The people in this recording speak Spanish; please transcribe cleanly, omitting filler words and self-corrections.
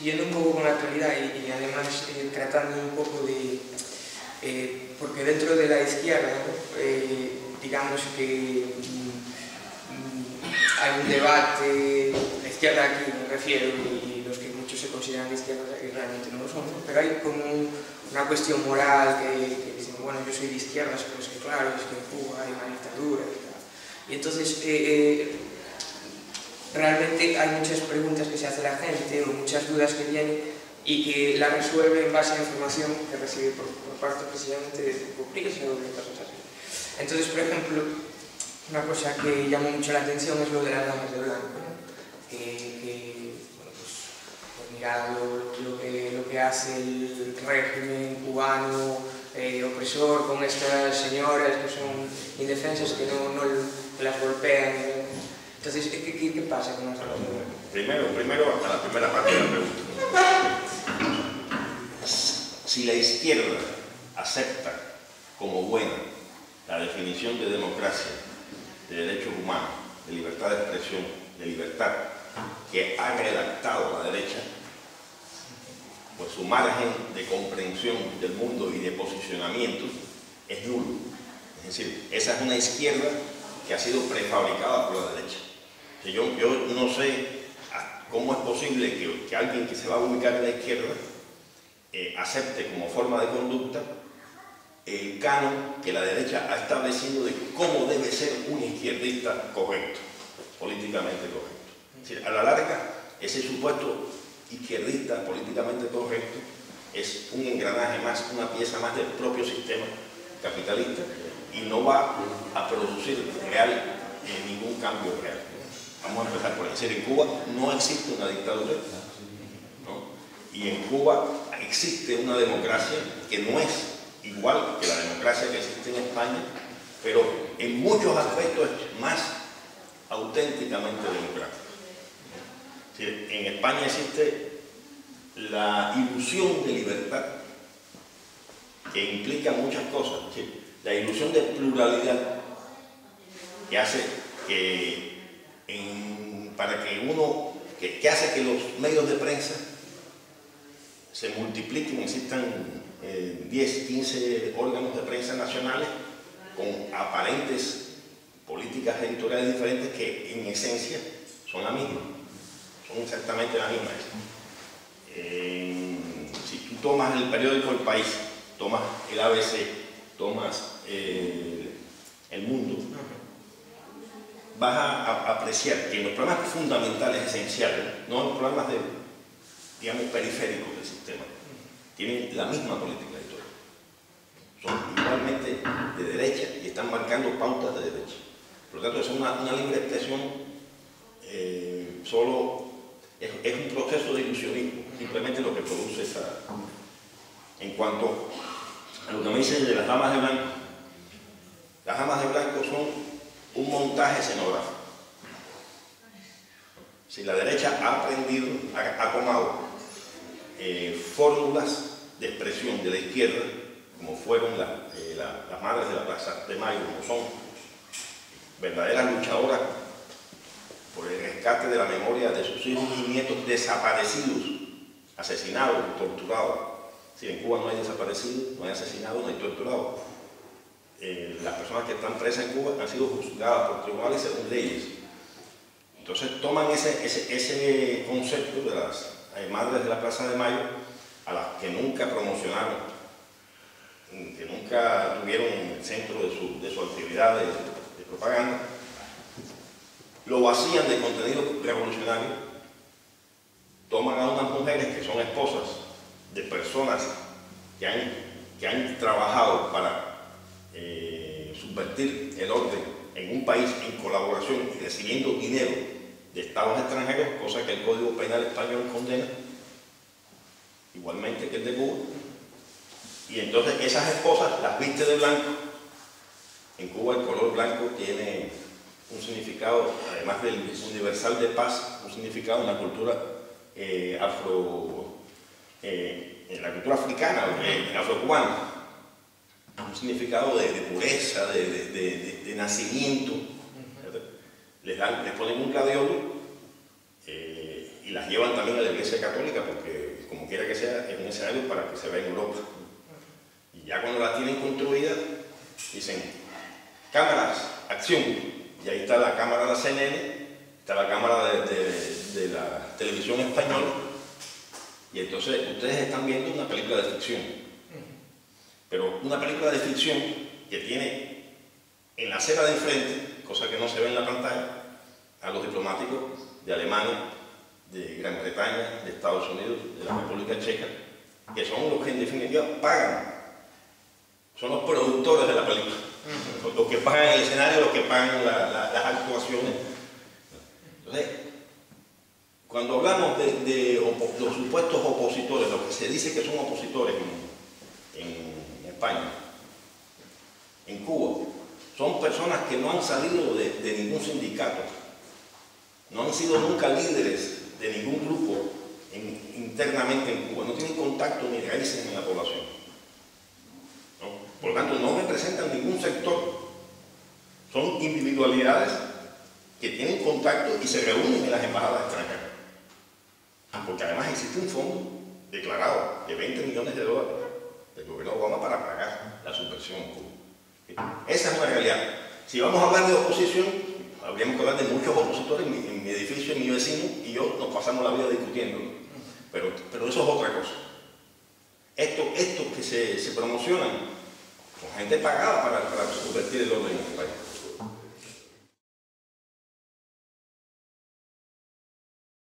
siguiendo un poco con la actualidad y además tratando un poco de... porque dentro de la izquierda, ¿no? Digamos que hay un debate, la izquierda aquí me refiero, y los que muchos se consideran de izquierda y realmente no lo son, ¿no? Pero hay como una cuestión moral que dicen, bueno, yo soy de izquierdas, pero es que claro, es que en Cuba hay una dictadura y tal. Y entonces, realmente hay muchas preguntas que se hace la gente o muchas dudas que vienen y que la resuelve en base a información que recibe por parte precisamente de Prisa o de cosas así. Entonces, por ejemplo, una cosa que llamó mucho la atención es lo de las damas de blanco, ¿no? Bueno, pues mirad lo que hace el régimen cubano opresor con estas señoras que son indefensas, que no las golpean. Entonces, ¿qué pasa con las damas de blanco? Primero, a la primera parte de la pregunta. Si la izquierda acepta como buena la definición de democracia, de derechos humanos, de libertad de expresión, de libertad que ha redactado la derecha, pues su margen de comprensión del mundo y de posicionamiento es nulo. Es decir, esa es una izquierda que ha sido prefabricada por la derecha. Yo no sé cómo es posible que alguien que se va a ubicar en la izquierda acepte como forma de conducta el canon que la derecha ha establecido de cómo debe ser un izquierdista correcto, políticamente correcto. Es decir, a la larga, ese supuesto izquierdista políticamente correcto es un engranaje más, una pieza más del propio sistema capitalista y no va a producir ningún cambio real. Vamos a empezar por decir, en Cuba no existe una dictadura, ¿no? Y en Cuba existe una democracia que no es igual que la democracia que existe en España, pero en muchos aspectos es más auténticamente democrática. Es decir, en España existe la ilusión de libertad que implica muchas cosas. Es decir, la ilusión de pluralidad que hace que que hace que los medios de prensa se multipliquen, existan 10, 15 órganos de prensa nacionales con aparentes políticas editoriales diferentes que en esencia son la misma, son exactamente la misma. Si tú tomas el periódico El País, tomas el ABC, tomas El Mundo, vas a apreciar que los problemas fundamentales, esenciales, no los problemas digamos, periféricos del sistema, tienen la misma política editorial. Son igualmente de derecha y están marcando pautas de derecha. Por lo tanto, es una libre expresión, solo es un proceso de ilusionismo, simplemente lo que produce esa... En cuanto a lo que me dicen de las damas de blanco, las damas de blanco son un montaje escenográfico. Si la derecha ha aprendido, ha tomado fórmulas de expresión de la izquierda, como fueron las madres de la Plaza de Mayo, como son verdaderas luchadoras por el rescate de la memoria de sus hijos y nietos desaparecidos, asesinados, torturados. Si en Cuba no hay desaparecidos, no hay asesinados, no hay torturados. Las personas que están presas en Cuba han sido juzgadas por tribunales según leyes. Entonces toman ese concepto de las madres de la Plaza de Mayo, a las que nunca promocionaron, que nunca tuvieron el centro de su actividad de propaganda, lo vacían de contenido revolucionario, toman a unas mujeres que son esposas de personas que han trabajado para subvertir el orden en un país en colaboración y recibiendo dinero de estados extranjeros, cosa que el Código Penal español condena, igualmente que el de Cuba. Y entonces esas esposas las viste de blanco. En Cuba el color blanco tiene un significado, además del universal de paz, un significado en la cultura en la cultura africana, afrocubana, un significado de pureza, de nacimiento. Les ponen un gladiolo y las llevan también a la Iglesia Católica, porque como quiera que sea, es necesario para que se vea en Europa. Y ya cuando las tienen construidas, dicen, cámaras, acción. Y ahí está la cámara de la CNN, está la cámara de la televisión española, y entonces ustedes están viendo una película de ficción. Pero una película de ficción que tiene en la acera de enfrente, cosa que no se ve en la pantalla, a los diplomáticos de Alemania, de Gran Bretaña, de Estados Unidos, de la República Checa, que son los que en definitiva pagan, son los productores de la película, los que pagan el escenario, los que pagan las actuaciones. Entonces, cuando hablamos de los supuestos opositores, lo que se dice que son opositores en España, en Cuba, son personas que no han salido de ningún sindicato, no han sido nunca líderes de ningún grupo internamente en Cuba, no tienen contacto ni raíces en la población, ¿no? Por lo tanto, no representan ningún sector, son individualidades que tienen contacto y se reúnen en las embajadas extranjeras, porque además existe un fondo declarado de $20 millones del gobierno de Obama para pagar la subversión en Cuba. Esa es una realidad. Si vamos a hablar de oposición, habríamos que hablar de muchos opositores. En mi edificio, mi vecino y yo nos pasamos la vida discutiendo, ¿no? Pero eso es otra cosa. Estos que se promocionan son gente pagada para subvertir el orden en este país.